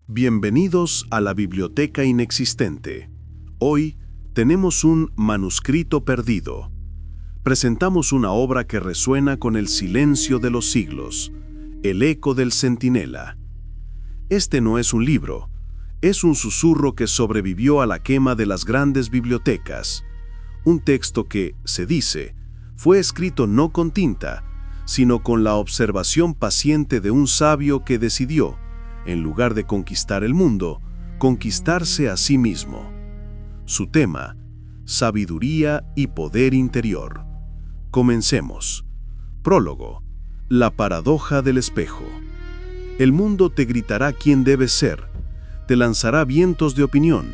Bienvenidos a la Biblioteca Inexistente. Hoy tenemos un manuscrito perdido. Presentamos una obra que resuena con el silencio de los siglos, El eco del centinela. Este no es un libro, es un susurro que sobrevivió a la quema de las grandes bibliotecas. Un texto que, se dice, fue escrito no con tinta, sino con la observación paciente de un sabio que decidió, en lugar de conquistar el mundo, conquistarse a sí mismo. Su tema: sabiduría y poder interior. Comencemos. Prólogo. La paradoja del espejo. El mundo te gritará quién debes ser, te lanzará vientos de opinión,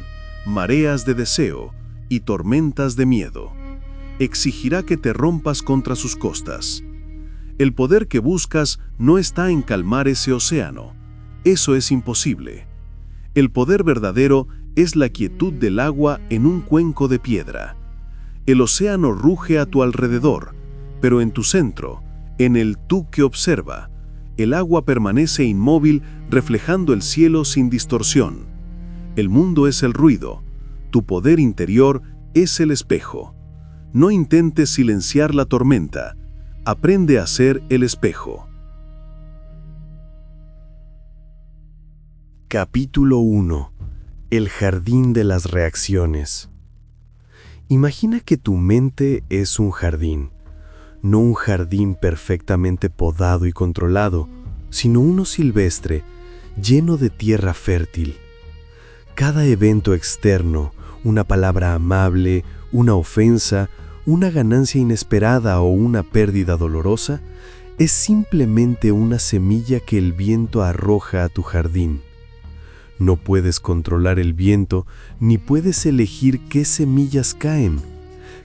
mareas de deseo y tormentas de miedo. Exigirá que te rompas contra sus costas. El poder que buscas no está en calmar ese océano. Eso es imposible. El poder verdadero es la quietud del agua en un cuenco de piedra. El océano ruge a tu alrededor, pero en tu centro, en el tú que observa, el agua permanece inmóvil reflejando el cielo sin distorsión. El mundo es el ruido, tu poder interior es el espejo. No intentes silenciar la tormenta, aprende a ser el espejo. Capítulo 1. El jardín de las reacciones. Imagina que tu mente es un jardín, no un jardín perfectamente podado y controlado, sino uno silvestre, lleno de tierra fértil. Cada evento externo, una palabra amable, una ofensa, una ganancia inesperada o una pérdida dolorosa, es simplemente una semilla que el viento arroja a tu jardín. No puedes controlar el viento, ni puedes elegir qué semillas caen.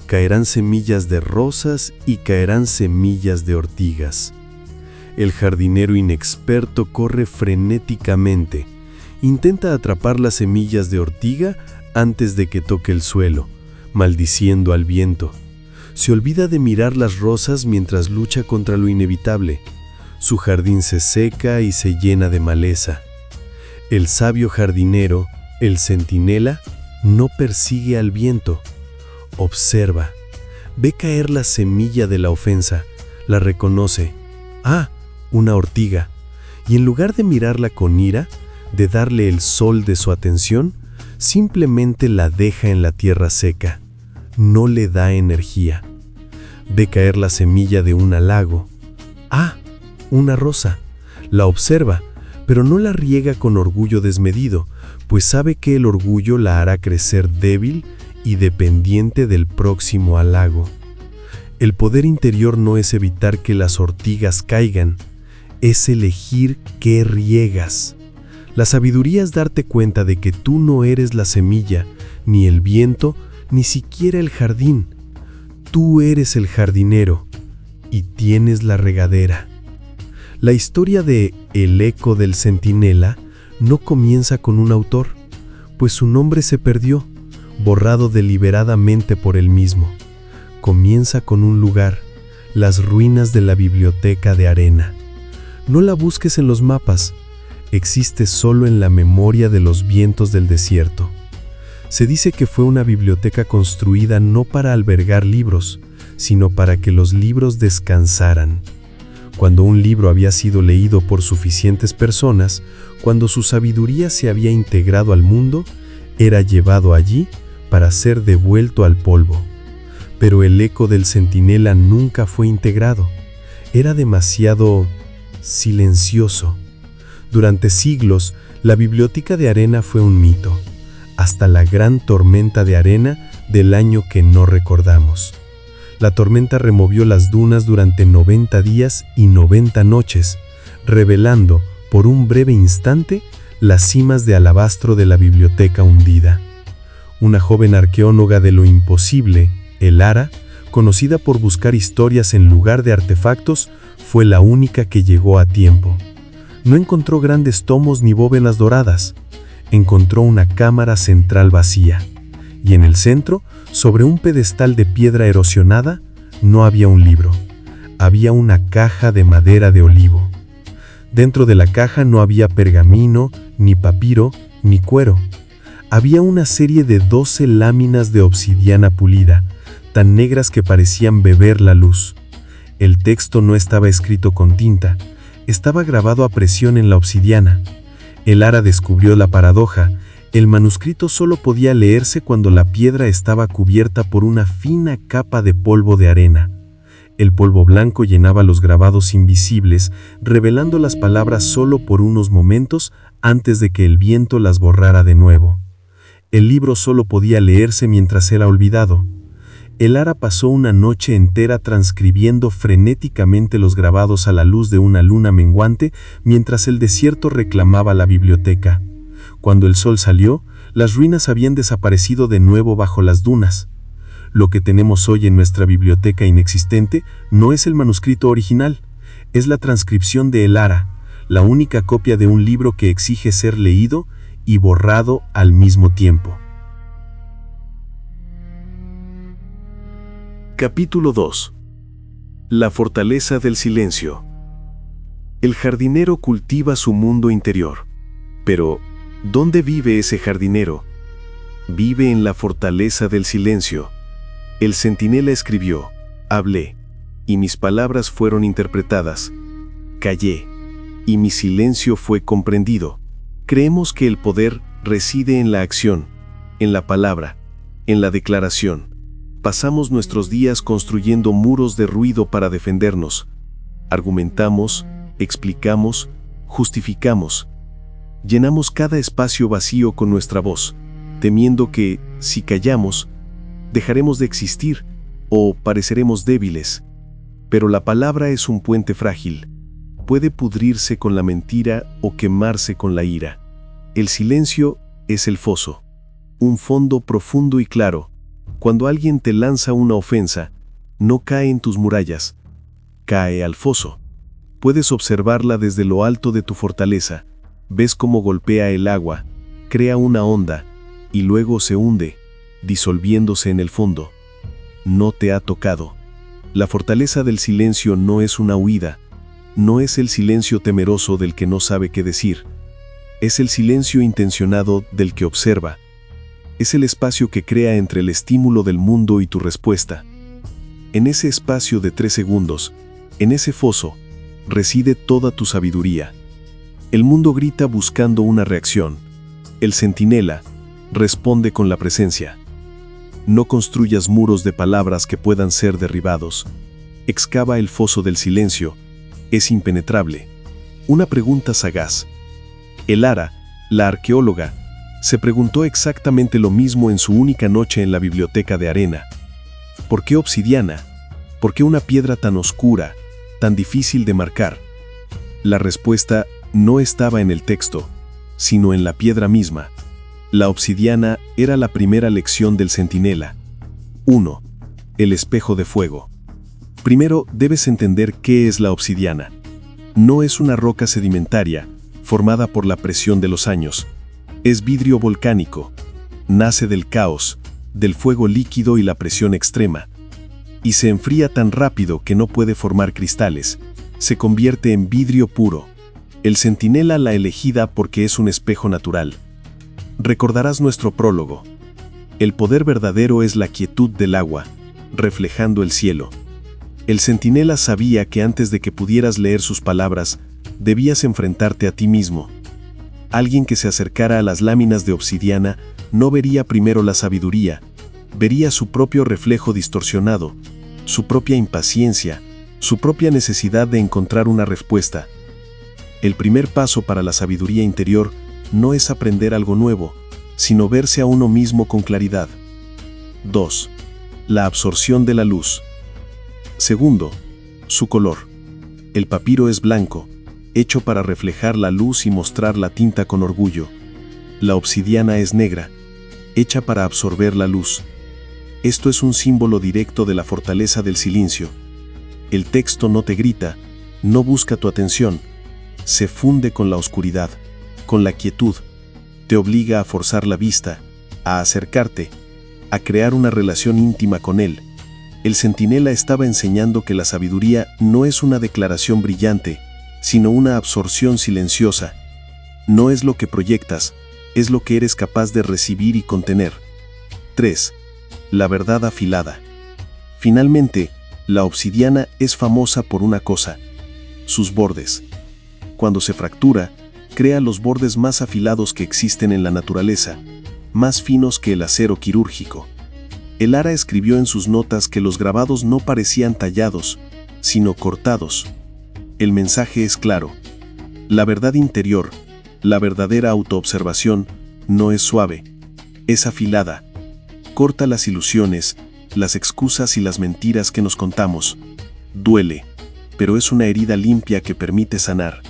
Caerán semillas de rosas y caerán semillas de ortigas. El jardinero inexperto corre frenéticamente. Intenta atrapar las semillas de ortiga antes de que toque el suelo, maldiciendo al viento. Se olvida de mirar las rosas mientras lucha contra lo inevitable. Su jardín se seca y se llena de maleza. El sabio jardinero, el centinela, no persigue al viento. Observa, ve caer la semilla de la ofensa, la reconoce. ¡Ah! Una ortiga. Y en lugar de mirarla con ira, de darle el sol de su atención, simplemente la deja en la tierra seca. No le da energía. Ve caer la semilla de un halago. ¡Ah! Una rosa. La observa, pero no la riega con orgullo desmedido, pues sabe que el orgullo la hará crecer débil y dependiente del próximo halago. El poder interior no es evitar que las ortigas caigan, es elegir qué riegas. La sabiduría es darte cuenta de que tú no eres la semilla, ni el viento, ni siquiera el jardín. Tú eres el jardinero y tienes la regadera. La historia de El eco del centinela no comienza con un autor, pues su nombre se perdió, borrado deliberadamente por él mismo. Comienza con un lugar, las ruinas de la biblioteca de arena. No la busques en los mapas, existe solo en la memoria de los vientos del desierto. Se dice que fue una biblioteca construida no para albergar libros, sino para que los libros descansaran. Cuando un libro había sido leído por suficientes personas, cuando su sabiduría se había integrado al mundo, era llevado allí para ser devuelto al polvo. Pero el eco del centinela nunca fue integrado. Era demasiado silencioso. Durante siglos, la biblioteca de arena fue un mito, hasta la gran tormenta de arena del año que no recordamos. La tormenta removió las dunas durante 90 días y 90 noches, revelando, por un breve instante, las cimas de alabastro de la biblioteca hundida. Una joven arqueóloga de lo imposible, Elara, conocida por buscar historias en lugar de artefactos, fue la única que llegó a tiempo. No encontró grandes tomos ni bóvedas doradas. Encontró una cámara central vacía. Y en el centro, sobre un pedestal de piedra erosionada, no había un libro. Había una caja de madera de olivo. Dentro de la caja no había pergamino, ni papiro, ni cuero. Había una serie de 12 láminas de obsidiana pulida, tan negras que parecían beber la luz. El texto no estaba escrito con tinta, estaba grabado a presión en la obsidiana. El Ara descubrió la paradoja: el manuscrito solo podía leerse cuando la piedra estaba cubierta por una fina capa de polvo de arena. El polvo blanco llenaba los grabados invisibles, revelando las palabras solo por unos momentos antes de que el viento las borrara de nuevo. El libro solo podía leerse mientras era olvidado. El Ara pasó una noche entera transcribiendo frenéticamente los grabados a la luz de una luna menguante mientras el desierto reclamaba la biblioteca. Cuando el sol salió, las ruinas habían desaparecido de nuevo bajo las dunas. Lo que tenemos hoy en nuestra biblioteca inexistente no es el manuscrito original, es la transcripción de El Ara, la única copia de un libro que exige ser leído y borrado al mismo tiempo. Capítulo 2. La fortaleza del silencio. El jardinero cultiva su mundo interior. Pero, ¿dónde vive ese jardinero? Vive en la fortaleza del silencio. El centinela escribió: hablé, y mis palabras fueron interpretadas. Callé, y mi silencio fue comprendido. Creemos que el poder reside en la acción, en la palabra, en la declaración. Pasamos nuestros días construyendo muros de ruido para defendernos. Argumentamos, explicamos, justificamos. Llenamos cada espacio vacío con nuestra voz, temiendo que, si callamos, dejaremos de existir o pareceremos débiles. Pero la palabra es un puente frágil. Puede pudrirse con la mentira o quemarse con la ira. El silencio es el foso, un fondo profundo y claro. Cuando alguien te lanza una ofensa, no cae en tus murallas, cae al foso. Puedes observarla desde lo alto de tu fortaleza. Ves cómo golpea el agua, crea una onda, y luego se hunde, disolviéndose en el fondo. No te ha tocado. La fortaleza del silencio no es una huida, no es el silencio temeroso del que no sabe qué decir. Es el silencio intencionado del que observa. Es el espacio que crea entre el estímulo del mundo y tu respuesta. En ese espacio de 3 segundos, en ese foso, reside toda tu sabiduría. El mundo grita buscando una reacción. El centinela responde con la presencia. No construyas muros de palabras que puedan ser derribados. Excava el foso del silencio. Es impenetrable. Una pregunta sagaz. El Ara, la arqueóloga, se preguntó exactamente lo mismo en su única noche en la biblioteca de arena. ¿Por qué obsidiana? ¿Por qué una piedra tan oscura, tan difícil de marcar? La respuesta no estaba en el texto, sino en la piedra misma. La obsidiana era la primera lección del centinela. 1. El espejo de fuego. Primero debes entender qué es la obsidiana. No es una roca sedimentaria, formada por la presión de los años. Es vidrio volcánico. Nace del caos, del fuego líquido y la presión extrema. Y se enfría tan rápido que no puede formar cristales. Se convierte en vidrio puro. El centinela la elegida porque es un espejo natural. Recordarás nuestro prólogo. El poder verdadero es la quietud del agua, reflejando el cielo. El centinela sabía que antes de que pudieras leer sus palabras, debías enfrentarte a ti mismo. Alguien que se acercara a las láminas de obsidiana no vería primero la sabiduría, vería su propio reflejo distorsionado, su propia impaciencia, su propia necesidad de encontrar una respuesta. El primer paso para la sabiduría interior no es aprender algo nuevo, sino verse a uno mismo con claridad. 2. La absorción de la luz. Segundo, su color. El papiro es blanco, hecho para reflejar la luz y mostrar la tinta con orgullo. La obsidiana es negra, hecha para absorber la luz. Esto es un símbolo directo de la fortaleza del silencio. El texto no te grita, no busca tu atención, se funde con la oscuridad, con la quietud, te obliga a forzar la vista, a acercarte, a crear una relación íntima con él. El centinela estaba enseñando que la sabiduría no es una declaración brillante, sino una absorción silenciosa. No es lo que proyectas, es lo que eres capaz de recibir y contener. 3. La verdad afilada. Finalmente, la obsidiana es famosa por una cosa: sus bordes. Cuando se fractura, crea los bordes más afilados que existen en la naturaleza, más finos que el acero quirúrgico. El Ara escribió en sus notas que los grabados no parecían tallados, sino cortados. El mensaje es claro. La verdad interior, la verdadera autoobservación, no es suave, es afilada. Corta las ilusiones, las excusas y las mentiras que nos contamos. Duele, pero es una herida limpia que permite sanar.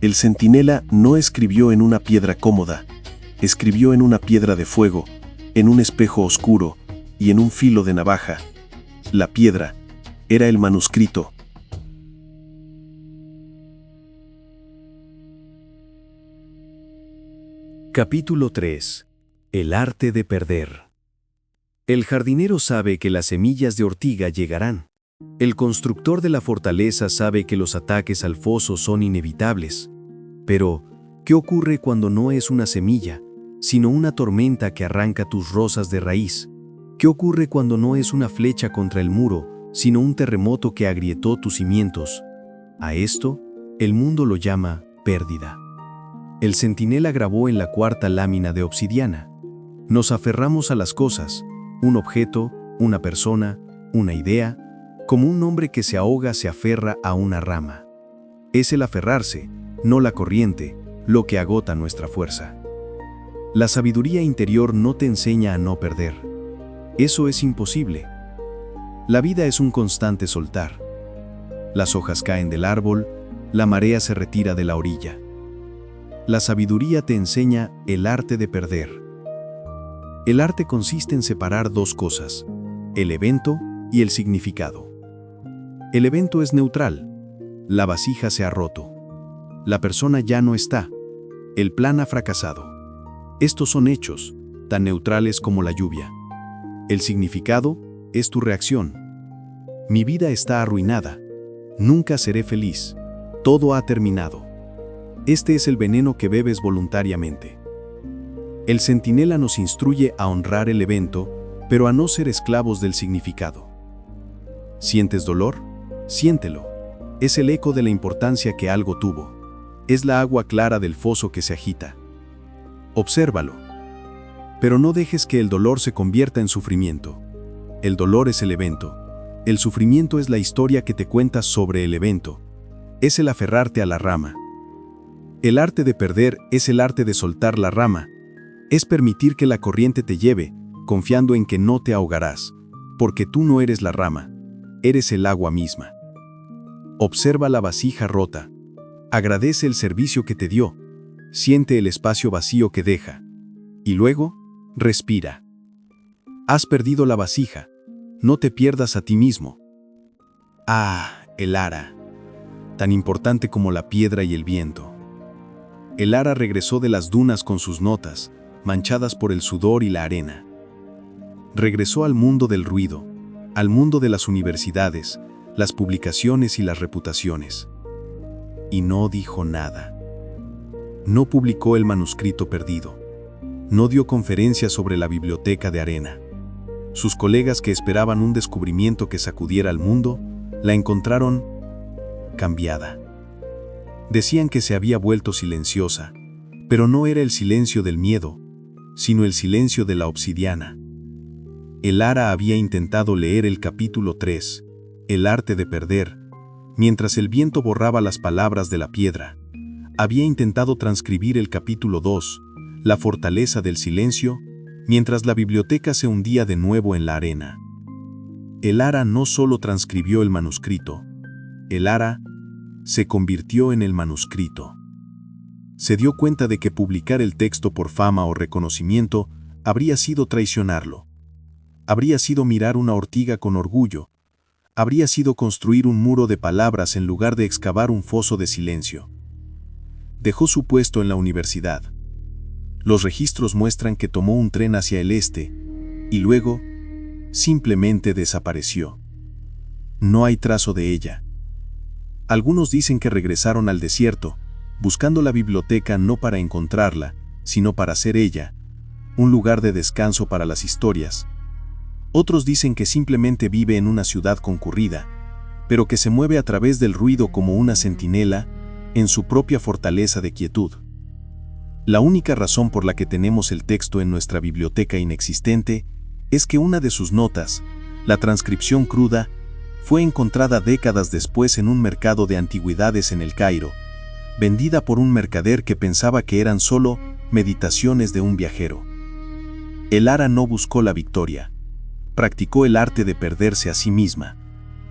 El centinela no escribió en una piedra cómoda, escribió en una piedra de fuego, en un espejo oscuro y en un filo de navaja. La piedra era el manuscrito. Capítulo 3. El arte de perder. El jardinero sabe que las semillas de ortiga llegarán. El constructor de la fortaleza sabe que los ataques al foso son inevitables. Pero, ¿qué ocurre cuando no es una semilla, sino una tormenta que arranca tus rosas de raíz? ¿Qué ocurre cuando no es una flecha contra el muro, sino un terremoto que agrietó tus cimientos? A esto, el mundo lo llama pérdida. El centinela grabó en la cuarta lámina de obsidiana. Nos aferramos a las cosas, un objeto, una persona, una idea, como un hombre que se ahoga se aferra a una rama. Es el aferrarse, no la corriente, lo que agota nuestra fuerza. La sabiduría interior no te enseña a no perder. Eso es imposible. La vida es un constante soltar. Las hojas caen del árbol, la marea se retira de la orilla. La sabiduría te enseña el arte de perder. El arte consiste en separar dos cosas: el evento y el significado. El evento es neutral. La vasija se ha roto. La persona ya no está. El plan ha fracasado. Estos son hechos, tan neutrales como la lluvia. El significado es tu reacción. Mi vida está arruinada. Nunca seré feliz. Todo ha terminado. Este es el veneno que bebes voluntariamente. El centinela nos instruye a honrar el evento, pero a no ser esclavos del significado. ¿Sientes dolor? Siéntelo. Es el eco de la importancia que algo tuvo. Es la agua clara del foso que se agita. Obsérvalo. Pero no dejes que el dolor se convierta en sufrimiento. El dolor es el evento. El sufrimiento es la historia que te cuentas sobre el evento. Es el aferrarte a la rama. El arte de perder es el arte de soltar la rama. Es permitir que la corriente te lleve, confiando en que no te ahogarás, porque tú no eres la rama, eres el agua misma. Observa la vasija rota. Agradece el servicio que te dio. Siente el espacio vacío que deja. Y luego, respira. Has perdido la vasija. No te pierdas a ti mismo. Ah, el Ara. Tan importante como la piedra y el viento. El Ara regresó de las dunas con sus notas, manchadas por el sudor y la arena. Regresó al mundo del ruido, al mundo de las universidades, las publicaciones y las reputaciones. Y no dijo nada. No publicó el manuscrito perdido. No dio conferencias sobre la biblioteca de arena. Sus colegas que esperaban un descubrimiento que sacudiera al mundo, la encontraron cambiada. Decían que se había vuelto silenciosa, pero no era el silencio del miedo, sino el silencio de la obsidiana. El Ara había intentado leer el capítulo 3, el arte de perder, mientras el viento borraba las palabras de la piedra. Había intentado transcribir el capítulo 2, la fortaleza del silencio, mientras la biblioteca se hundía de nuevo en la arena. El Ara no solo transcribió el manuscrito, el Ara se convirtió en el manuscrito. Se dio cuenta de que publicar el texto por fama o reconocimiento habría sido traicionarlo. Habría sido mirar una ortiga con orgullo. Habría sido construir un muro de palabras en lugar de excavar un foso de silencio. Dejó su puesto en la universidad. Los registros muestran que tomó un tren hacia el este y luego simplemente desapareció. No hay trazo de ella. Algunos dicen que regresaron al desierto, buscando la biblioteca no para encontrarla, sino para ser ella, un lugar de descanso para las historias. Otros dicen que simplemente vive en una ciudad concurrida, pero que se mueve a través del ruido como una centinela en su propia fortaleza de quietud. La única razón por la que tenemos el texto en nuestra biblioteca inexistente es que una de sus notas, la transcripción cruda, fue encontrada décadas después en un mercado de antigüedades en El Cairo, vendida por un mercader que pensaba que eran solo meditaciones de un viajero. El Ara no buscó la victoria, practicó el arte de perderse a sí misma,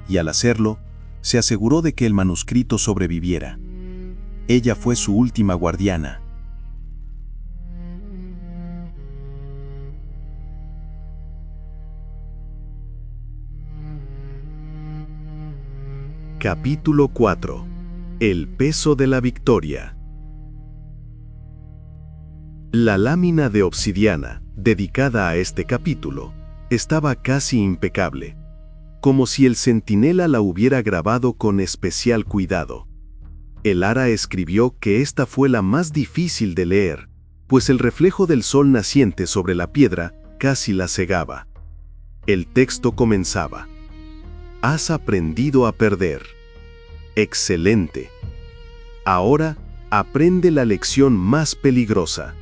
y al hacerlo, se aseguró de que el manuscrito sobreviviera. Ella fue su última guardiana. Capítulo 4. El peso de la victoria. La lámina de obsidiana, dedicada a este capítulo, estaba casi impecable, como si el centinela la hubiera grabado con especial cuidado. El Ara escribió que esta fue la más difícil de leer, pues el reflejo del sol naciente sobre la piedra casi la cegaba. El texto comenzaba: Has aprendido a perder. Excelente. Ahora, aprende la lección más peligrosa.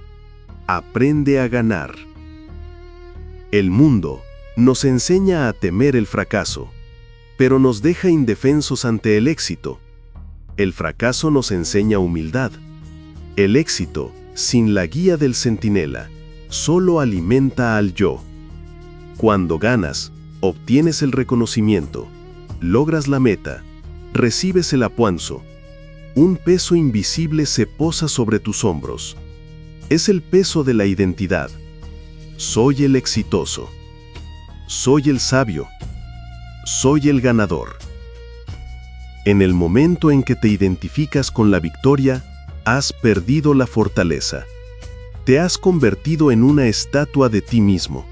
Aprende a ganar. El mundo nos enseña a temer el fracaso, pero nos deja indefensos ante el éxito. El fracaso nos enseña humildad. El éxito, sin la guía del centinela, solo alimenta al yo. Cuando ganas, obtienes el reconocimiento, logras la meta, recibes el aplauso. Un peso invisible se posa sobre tus hombros. Es el peso de la identidad. Soy el exitoso. Soy el sabio. Soy el ganador. En el momento en que te identificas con la victoria, has perdido la fortaleza. Te has convertido en una estatua de ti mismo.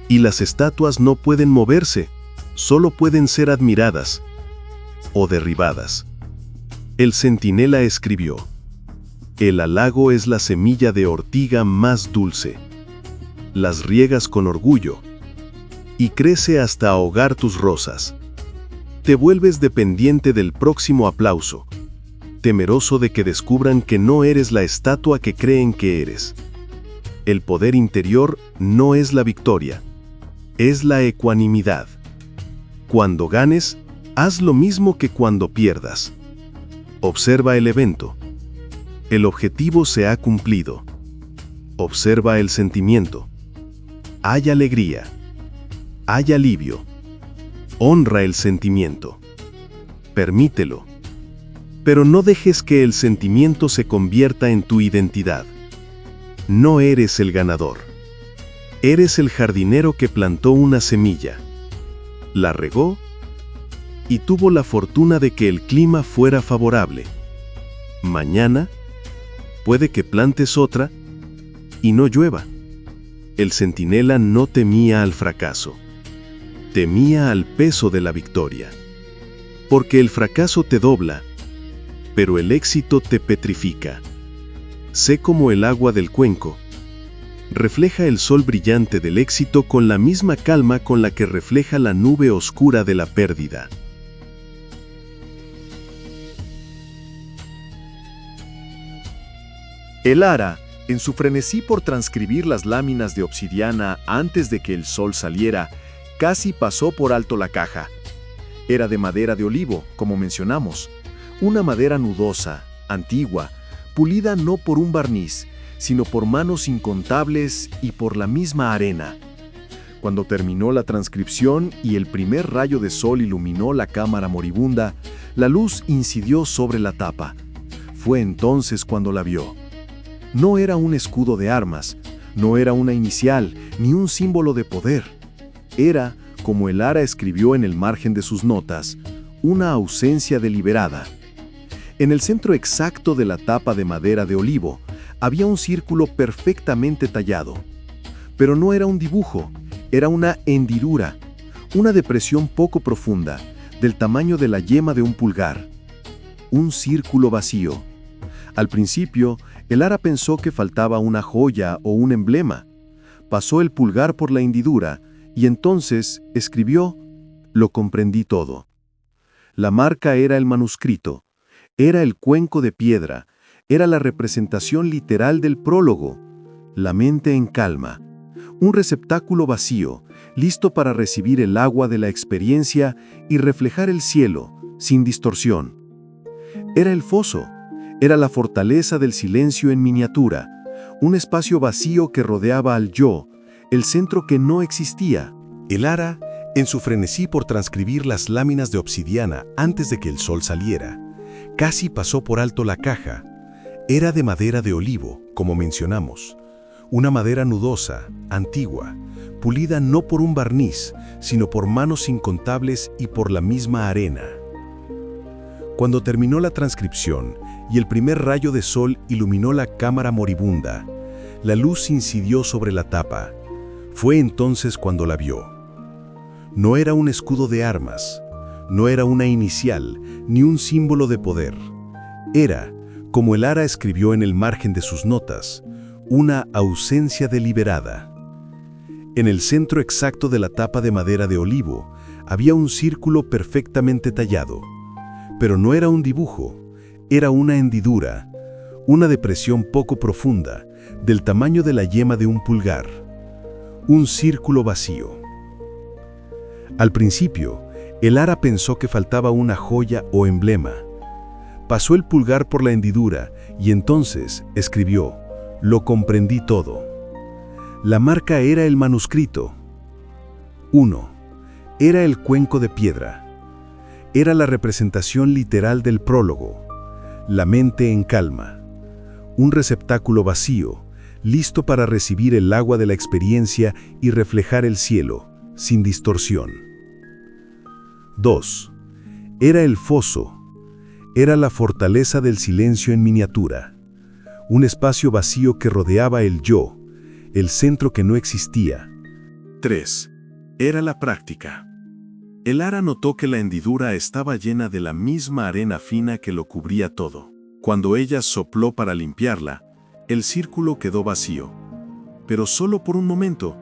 Y las estatuas no pueden moverse, solo pueden ser admiradas o derribadas. El centinela escribió: El halago es la semilla de ortiga más dulce. Las riegas con orgullo y crece hasta ahogar tus rosas. Te vuelves dependiente del próximo aplauso, temeroso de que descubran que no eres la estatua que creen que eres. El poder interior no es la victoria, es la ecuanimidad. Cuando ganes, haz lo mismo que cuando pierdas. Observa el evento. El objetivo se ha cumplido. Observa el sentimiento. Hay alegría. Hay alivio. Honra el sentimiento. Permítelo. Pero no dejes que el sentimiento se convierta en tu identidad. No eres el ganador. Eres el jardinero que plantó una semilla. La regó y tuvo la fortuna de que el clima fuera favorable. Mañana puede que plantes otra y no llueva. El centinela no temía al fracaso. Temía al peso de la victoria. Porque el fracaso te dobla, pero el éxito te petrifica. Sé como el agua del cuenco. Refleja el sol brillante del éxito con la misma calma con la que refleja la nube oscura de la pérdida. El Ara, en su frenesí por transcribir las láminas de obsidiana antes de que el sol saliera, casi pasó por alto la caja. Era de madera de olivo, como mencionamos, una madera nudosa, antigua, pulida no por un barniz, sino por manos incontables y por la misma arena. Cuando terminó la transcripción y el primer rayo de sol iluminó la cámara moribunda, la luz incidió sobre la tapa. Fue entonces cuando la vio. No era un escudo de armas, no era una inicial, ni un símbolo de poder. Era, como el Ara escribió en el margen de sus notas, una ausencia deliberada. En el centro exacto de la tapa de madera de olivo, había un círculo perfectamente tallado. Pero no era un dibujo, era una hendidura, una depresión poco profunda, del tamaño de la yema de un pulgar. un círculo vacío. Al principio, el Ara pensó que faltaba una joya o un emblema. Pasó el pulgar por la hendidura y entonces escribió: «Lo comprendí todo». La marca era el manuscrito, era el cuenco de piedra, era la representación literal del prólogo. La mente en calma, un receptáculo vacío, listo para recibir el agua de la experiencia y reflejar el cielo, sin distorsión. Era el foso, era la fortaleza del silencio en miniatura, un espacio vacío que rodeaba al yo, el centro que no existía. El Ara, en su frenesí por transcribir las láminas de obsidiana antes de que el sol saliera, casi pasó por alto la caja. Era de madera de olivo, como mencionamos. Una madera nudosa, antigua, pulida no por un barniz, sino por manos incontables y por la misma arena. Cuando terminó la transcripción y el primer rayo de sol iluminó la cámara moribunda, la luz incidió sobre la tapa. Fue entonces cuando la vio. No era un escudo de armas, no era una inicial, ni un símbolo de poder. Era, como el Ara escribió en el margen de sus notas, una ausencia deliberada. En el centro exacto de la tapa de madera de olivo había un círculo perfectamente tallado, pero no era un dibujo, era una hendidura, una depresión poco profunda, del tamaño de la yema de un pulgar, un círculo vacío. Al principio, el Ara pensó que faltaba una joya o emblema. Pasó el pulgar por la hendidura y entonces escribió: «Lo comprendí todo». La marca era el manuscrito. 1. Era el cuenco de piedra. Era la representación literal del prólogo. La mente en calma. Un receptáculo vacío, listo para recibir el agua de la experiencia y reflejar el cielo, sin distorsión. 2. Era el foso. Era la fortaleza del silencio en miniatura. Un espacio vacío que rodeaba el yo, el centro que no existía. 3. Era la práctica. El Ara notó que la hendidura estaba llena de la misma arena fina que lo cubría todo. Cuando ella sopló para limpiarla, el círculo quedó vacío, pero solo por un momento,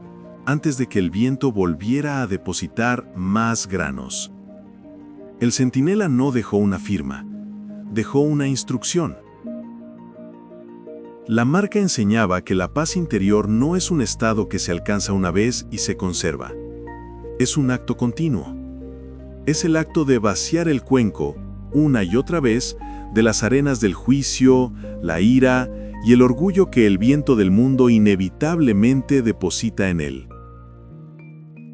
antes de que el viento volviera a depositar más granos. El centinela no dejó una firma, dejó una instrucción. La marca enseñaba que la paz interior no es un estado que se alcanza una vez y se conserva. Es un acto continuo. Es el acto de vaciar el cuenco, una y otra vez, de las arenas del juicio, la ira y el orgullo que el viento del mundo inevitablemente deposita en él.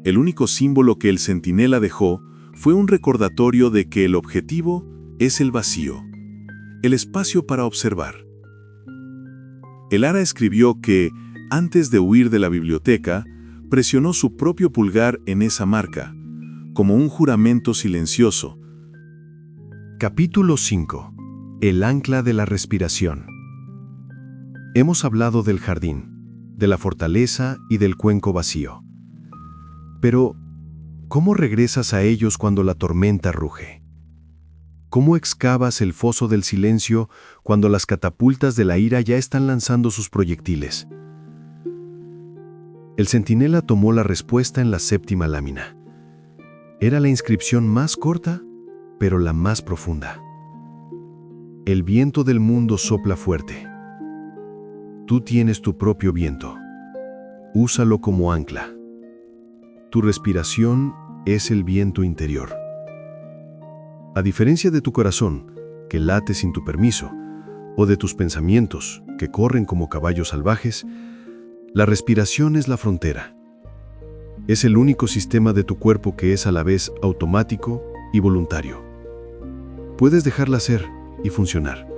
El único símbolo que el centinela dejó fue un recordatorio de que el objetivo es el vacío, el espacio para observar. El Ara escribió que, antes de huir de la biblioteca, presionó su propio pulgar en esa marca, como un juramento silencioso. Capítulo 5. El ancla de la respiración. Hemos hablado del jardín, de la fortaleza y del cuenco vacío. Pero, ¿cómo regresas a ellos cuando la tormenta ruge? ¿Cómo excavas el foso del silencio cuando las catapultas de la ira ya están lanzando sus proyectiles? El centinela tomó la respuesta en la 7ª lámina. Era la inscripción más corta, pero la más profunda. El viento del mundo sopla fuerte. Tú tienes tu propio viento. Úsalo como ancla. Tu respiración es el viento interior. A diferencia de tu corazón, que late sin tu permiso, o de tus pensamientos, que corren como caballos salvajes, la respiración es la frontera. Es el único sistema de tu cuerpo que es a la vez automático y voluntario. Puedes dejarla ser y funcionar,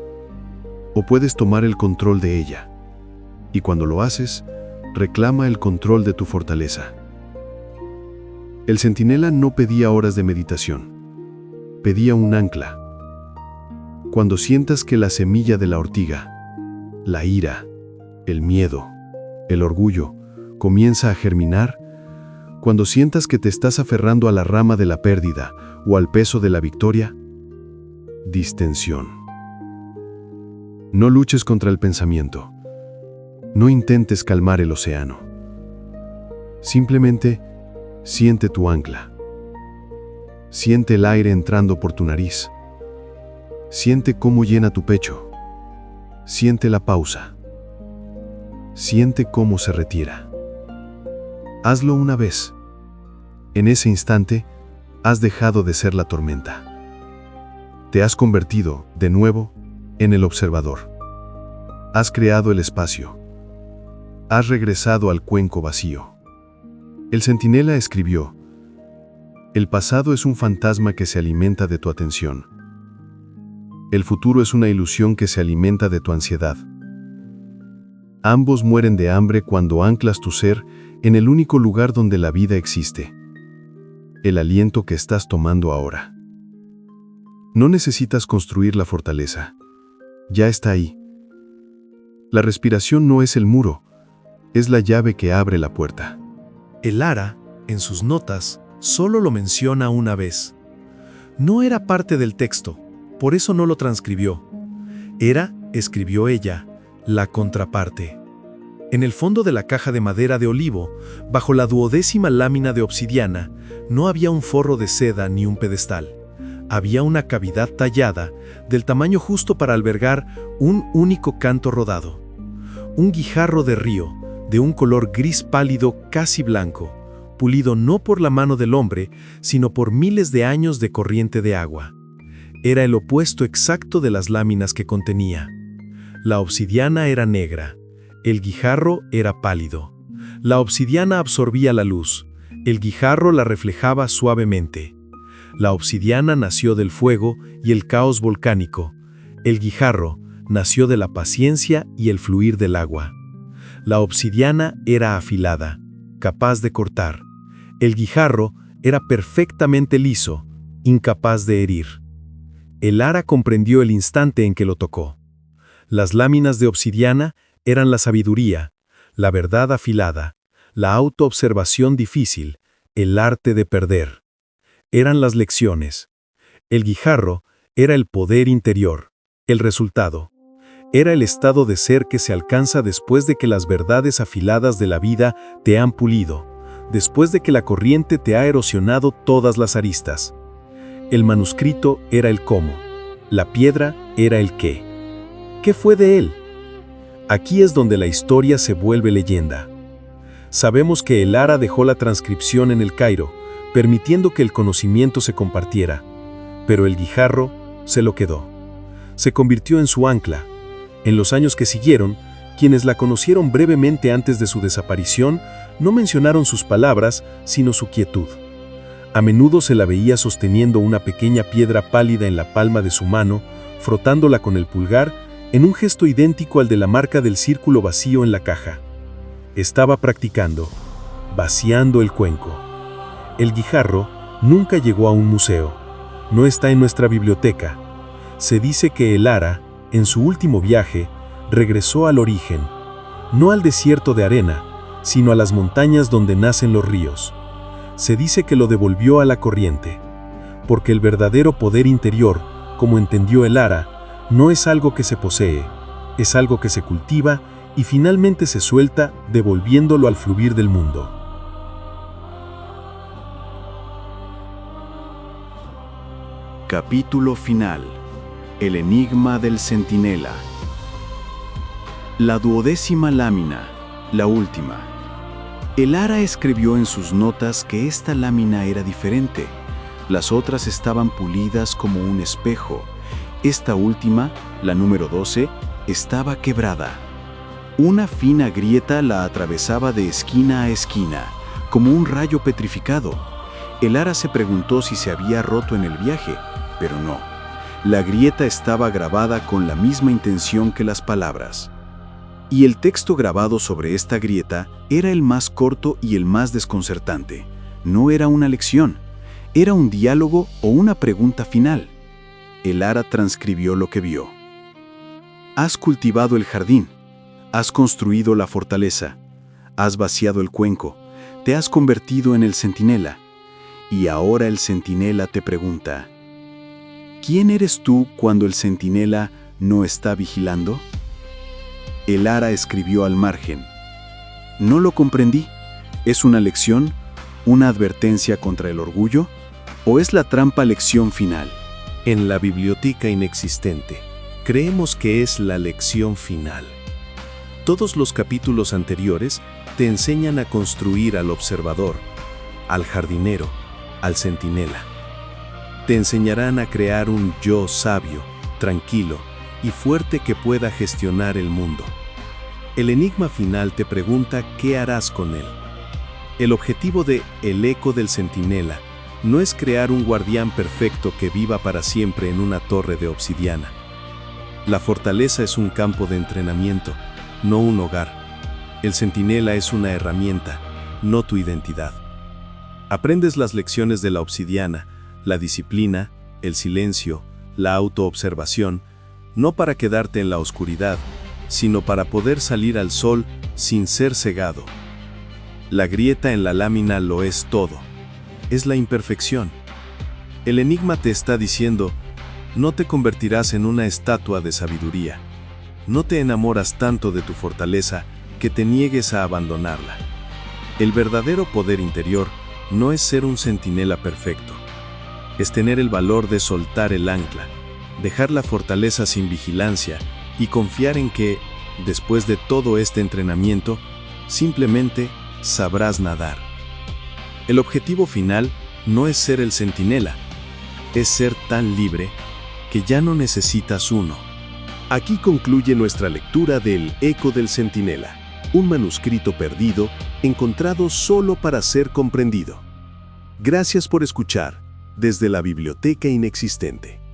o puedes tomar el control de ella, y cuando lo haces, reclama el control de tu fortaleza. El centinela no pedía horas de meditación, pedía un ancla. Cuando sientas que la semilla de la ortiga, la ira, el miedo, el orgullo, comienza a germinar, cuando sientas que te estás aferrando a la rama de la pérdida o al peso de la victoria, distensión. No luches contra el pensamiento. No intentes calmar el océano. Simplemente siente tu ancla. Siente el aire entrando por tu nariz. Siente cómo llena tu pecho. Siente la pausa. Siente cómo se retira. Hazlo una vez. En ese instante, has dejado de ser la tormenta. Te has convertido, de nuevo, en el observador. Has creado el espacio. Has regresado al cuenco vacío. El centinela escribió: el pasado es un fantasma que se alimenta de tu atención. El futuro es una ilusión que se alimenta de tu ansiedad. Ambos mueren de hambre cuando anclas tu ser en el único lugar donde la vida existe: el aliento que estás tomando ahora. No necesitas construir la fortaleza. Ya está ahí. La respiración no es el muro, es la llave que abre la puerta. El Ara, en sus notas, solo lo menciona una vez. No era parte del texto, por eso no lo transcribió. Era, escribió ella, la contraparte. En el fondo de la caja de madera de olivo, bajo la 12ª lámina de obsidiana, no había un forro de seda ni un pedestal. Había una cavidad tallada, del tamaño justo para albergar un único canto rodado. Un guijarro de río, de un color gris pálido casi blanco, pulido no por la mano del hombre, sino por miles de años de corriente de agua. Era el opuesto exacto de las láminas que contenía. La obsidiana era negra, el guijarro era pálido. La obsidiana absorbía la luz, el guijarro la reflejaba suavemente. La obsidiana nació del fuego y el caos volcánico. El guijarro nació de la paciencia y el fluir del agua. La obsidiana era afilada, capaz de cortar. El guijarro era perfectamente liso, incapaz de herir. El Ara comprendió el instante en que lo tocó. Las láminas de obsidiana eran la sabiduría, la verdad afilada, la autoobservación difícil, el arte de perder. Eran las lecciones. El guijarro era el poder interior, el resultado. Era el estado de ser que se alcanza después de que las verdades afiladas de la vida te han pulido, después de que la corriente te ha erosionado todas las aristas. El manuscrito era el cómo, la piedra era el qué. ¿Qué fue de él? Aquí es donde la historia se vuelve leyenda. Sabemos que el Ara dejó la transcripción en el Cairo, permitiendo que el conocimiento se compartiera, pero el guijarro se lo quedó. Se convirtió en su ancla. En los años que siguieron, quienes la conocieron brevemente antes de su desaparición no mencionaron sus palabras, sino su quietud. A menudo se la veía sosteniendo una pequeña piedra pálida en la palma de su mano, frotándola con el pulgar, en un gesto idéntico al de la marca del círculo vacío en la caja. Estaba practicando, vaciando el cuenco. El guijarro nunca llegó a un museo. No está en nuestra biblioteca. Se dice que el Ara, en su último viaje, regresó al origen, no al desierto de arena, sino a las montañas donde nacen los ríos. Se dice que lo devolvió a la corriente, porque el verdadero poder interior, como entendió el Ara, no es algo que se posee, es algo que se cultiva y finalmente se suelta devolviéndolo al fluir del mundo. Capítulo final. El enigma del centinela. La 12ª lámina, la última. El Ara escribió en sus notas que esta lámina era diferente. Las otras estaban pulidas como un espejo. Esta última, la número 12, estaba quebrada. Una fina grieta la atravesaba de esquina a esquina, como un rayo petrificado. El Ara se preguntó si se había roto en el viaje, pero no. La grieta estaba grabada con la misma intención que las palabras. Y el texto grabado sobre esta grieta era el más corto y el más desconcertante. No era una lección, era un diálogo o una pregunta final. El Ara transcribió lo que vio. Has cultivado el jardín, has construido la fortaleza, has vaciado el cuenco, te has convertido en el centinela. Y ahora el centinela te pregunta: ¿Quién eres tú cuando el centinela no está vigilando? El ara escribió al margen. No lo comprendí. ¿Es una lección? ¿Una advertencia contra el orgullo? ¿O es la trampa lección final? En la biblioteca inexistente, creemos que es la lección final. Todos los capítulos anteriores te enseñan a construir al observador, al jardinero, al centinela. Te enseñarán a crear un yo sabio, tranquilo y fuerte que pueda gestionar el mundo. El enigma final te pregunta qué harás con él. El objetivo de El eco del centinela no es crear un guardián perfecto que viva para siempre en una torre de obsidiana. La fortaleza es un campo de entrenamiento, no un hogar. El centinela es una herramienta, no tu identidad. Aprendes las lecciones de la obsidiana, la disciplina, el silencio, la autoobservación, no para quedarte en la oscuridad, sino para poder salir al sol sin ser cegado. La grieta en la lámina lo es todo. Es la imperfección. El enigma te está diciendo, no te convertirás en una estatua de sabiduría. No te enamoras tanto de tu fortaleza que te niegues a abandonarla. El verdadero poder interior no es ser un centinela perfecto. Es tener el valor de soltar el ancla, dejar la fortaleza sin vigilancia y confiar en que, después de todo este entrenamiento, simplemente sabrás nadar. El objetivo final no es ser el centinela, es ser tan libre que ya no necesitas uno. Aquí concluye nuestra lectura del Eco del Centinela, un manuscrito perdido encontrado solo para ser comprendido. Gracias por escuchar desde la Biblioteca Inexistente.